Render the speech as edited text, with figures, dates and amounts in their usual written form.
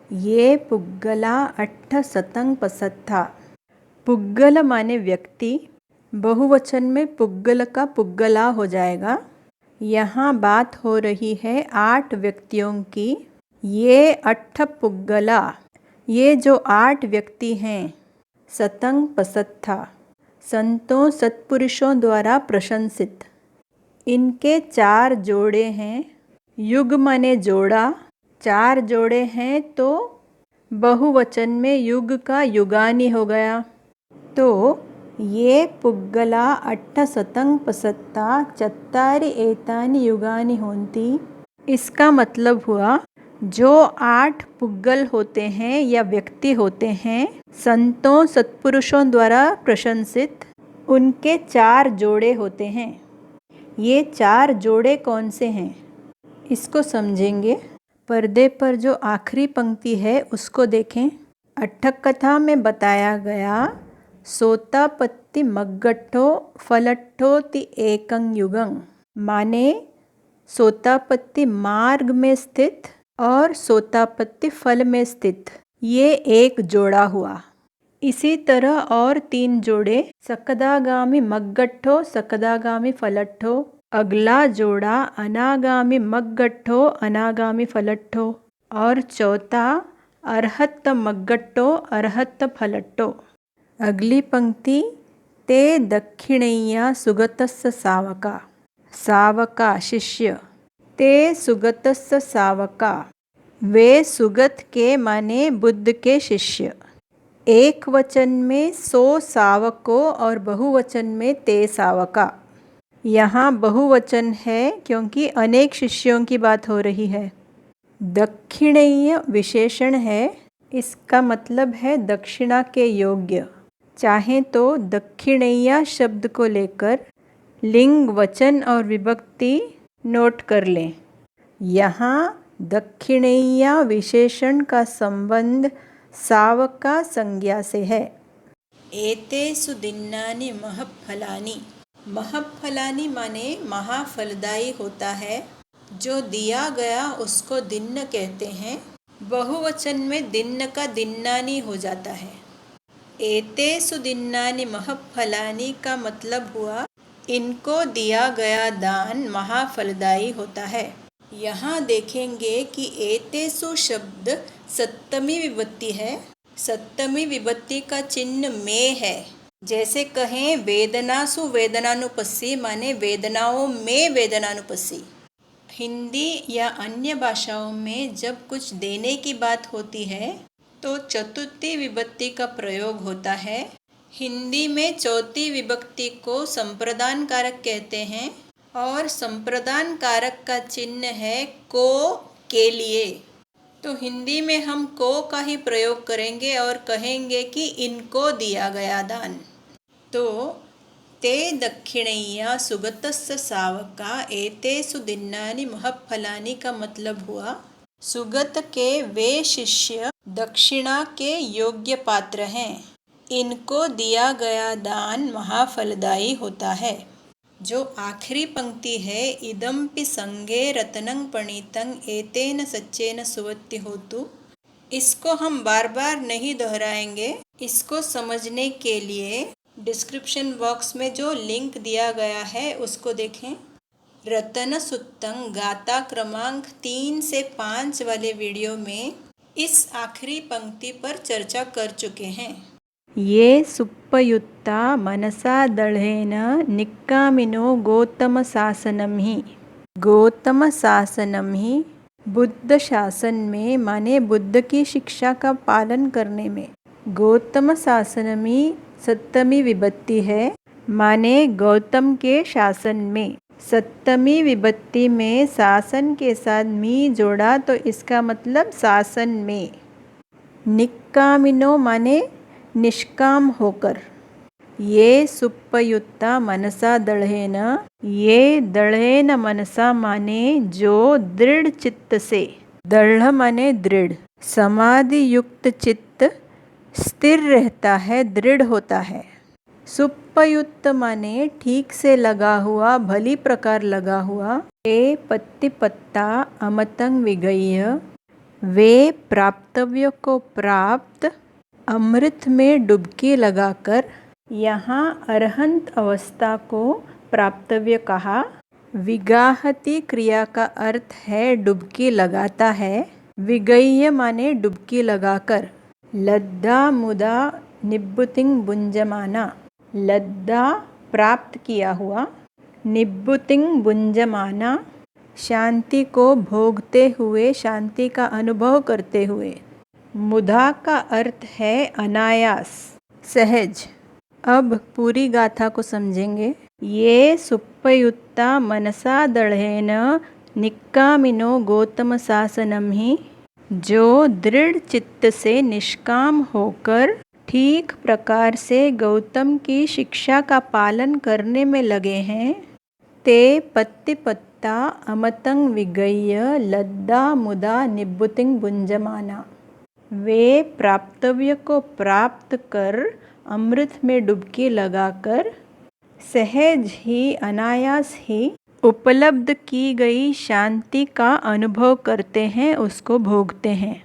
ये पुग्गला अट्ठ सतंग पसत्था। पुग्गल माने व्यक्ति, बहुवचन में पुग्गल का पुग्गला हो जाएगा। यहाँ बात हो रही है 8 व्यक्तियों की। ये अट्ठ पुग्गला, ये जो 8 व्यक्ति हैं, सतंग पसत्था, संतों सत्पुरुषों द्वारा प्रशंसित। इनके 4 जोड़े हैं। युग माने जोड़ा, 4 जोड़े हैं तो बहुवचन में युग का युगानी हो गया। तो ये पुग्गला अट्ठ सतंग पसत्ता चत्तारि एतानि युगानि होन्ति। इसका मतलब हुआ जो 8 पुग्गल होते हैं या व्यक्ति होते हैं, संतों सत्पुरुषों द्वारा प्रशंसित, उनके 4 जोड़े होते हैं। ये 4 जोड़े कौन से हैं, इसको समझेंगे। पर्दे पर जो आखिरी पंक्ति है उसको देखें। अट्ठक कथा में बताया गया सोतापत्ति मग्गट्ठो फलट्ठोति एकं युगं, माने सोतापत्ति मार्ग में स्थित और सोतापत्ति फल में स्थित, ये एक जोड़ा हुआ। इसी तरह और 3 जोड़े सकदागामी मग्गट्ठो सकदागामी फलट्ठो, अगला जोड़ा अनागामी मग्गट्ठो अनागामी फलट्ठो और चौथा अर्हत मग्गट्ठो अर्हत फलट्ठो। अगली पंक्ति ते दक्षिणैया सुगतस्स सावका, सावका शिष्य, ते सुगतस्स सावका, वे सुगत के माने बुद्ध के शिष्य। एक वचन में 100 सावकों और बहुवचन में ते सावका। यहाँ बहुवचन है क्योंकि अनेक शिष्यों की बात हो रही है। दक्षिणेय विशेषण है, इसका मतलब है दक्षिणा के योग्य। चाहें तो दक्षिणैया शब्द को लेकर लिंग, वचन और विभक्ति नोट कर लें। यहाँ दक्षिणैया विशेषण का संबंध सावका संज्ञा से है। एतेषु दिन्नानि महफलानि, महफलानि माने महाफलदायी होता है। जो दिया गया उसको दिन्न कहते हैं। बहुवचन में दिन्न का दिन्नानि हो जाता है। एतेषु दिन्नानि महफलानि का मतलब हुआ इनको दिया गया दान महाफलदायी होता है। यहाँ देखेंगे कि एतेषु शब्द सप्तमी विभक्ति है। सप्तमी विभक्ति का चिन्ह में है। जैसे कहें वेदनासु वेदनानुपस्सी, माने वेदनाओं में वेदनानुपस्सी। हिंदी या अन्य भाषाओं में जब कुछ देने की बात होती है तो चतुर्थी विभक्ति का प्रयोग होता है। हिंदी में चौथी विभक्ति को संप्रदान कारक कहते हैं और संप्रदान कारक का चिन्ह है को, के लिए। तो हिंदी में हम को का ही प्रयोग करेंगे और कहेंगे कि इनको दिया गया दान। तो ते दक्षिणैया सुगतस्स सावका एतेषु दिन्नानि महफलानि का मतलब हुआ सुगत के वे शिष्य दक्षिणा के योग्य पात्र हैं। इनको दिया गया दान महाफलदायी होता है। जो आखिरी पंक्ति है इदम्पि संगे रत्नं पणितं एतेन सच्चेन सुवत्ति होतु, इसको हम बार बार नहीं दोहराएंगे। इसको समझने के लिए डिस्क्रिप्शन बॉक्स में जो लिंक दिया गया है उसको देखें। रतन सुत्तं गाथा क्रमांक 3 से 5 वाले वीडियो में इस आखिरी पंक्ति पर चर्चा कर चुके हैं। ये सुप्पयुत्ता मनसा दृढ़ेन निक्कामिनो गौतम शासनम ही, गौतम शासनम ही बुद्ध शासन में माने बुद्ध की शिक्षा का पालन करने में। गौतम शासनमी सप्तमी विभक्ति है, माने गौतम के शासन में। सप्तमी विभक्ति में शासन के साथ मी जोड़ा तो इसका मतलब शासन में। निक्कामिनो माने निष्काम होकर। ये सुप्पयुत्ता मनसा दृढ़ेन, ये दृढ़ेन मनसा माने जो दृढ़ चित्त से, दृढ़ माने दृढ़, समाधि युक्त चित्त स्थिर रहता है, दृढ़ होता है। सुप्पयुक्त माने ठीक से लगा हुआ, भली प्रकार लगा हुआ। ए पत्ति पत्ता अमतं विगह्य वे प्राप्तव्य को प्राप्त अमृत में डुबकी लगाकर, यहाँ अरहंत अवस्था को प्राप्तव्य कहा। विगाहति क्रिया का अर्थ है डुबकी लगाता है। विगह्य माने डुबकी लगाकर। लद्धा मुदा निब्बुतिं भुंजमाना, लद्धा प्राप्त किया हुआ, निब्बुतिं भुंजमाना शांति को भोगते हुए, शांति का अनुभव करते हुए। मुदा का अर्थ है अनायास, सहज। अब पूरी गाथा को समझेंगे। ये सुप्पयुत्ता मनसा दृढ़ेन निक्कामिनो गौतम शासनम ही, जो दृढ़ चित्त से निष्काम होकर ठीक प्रकार से गौतम की शिक्षा का पालन करने में लगे हैं। ते पत्तिपत्ता अमतं विगह्य लद्धा मुदा निब्बुतिं भुंजमाना, वे प्राप्तव्य को प्राप्त कर अमृत में डुबकी लगाकर सहज ही, अनायास ही उपलब्ध की गई शांति का अनुभव करते हैं, उसको भोगते हैं।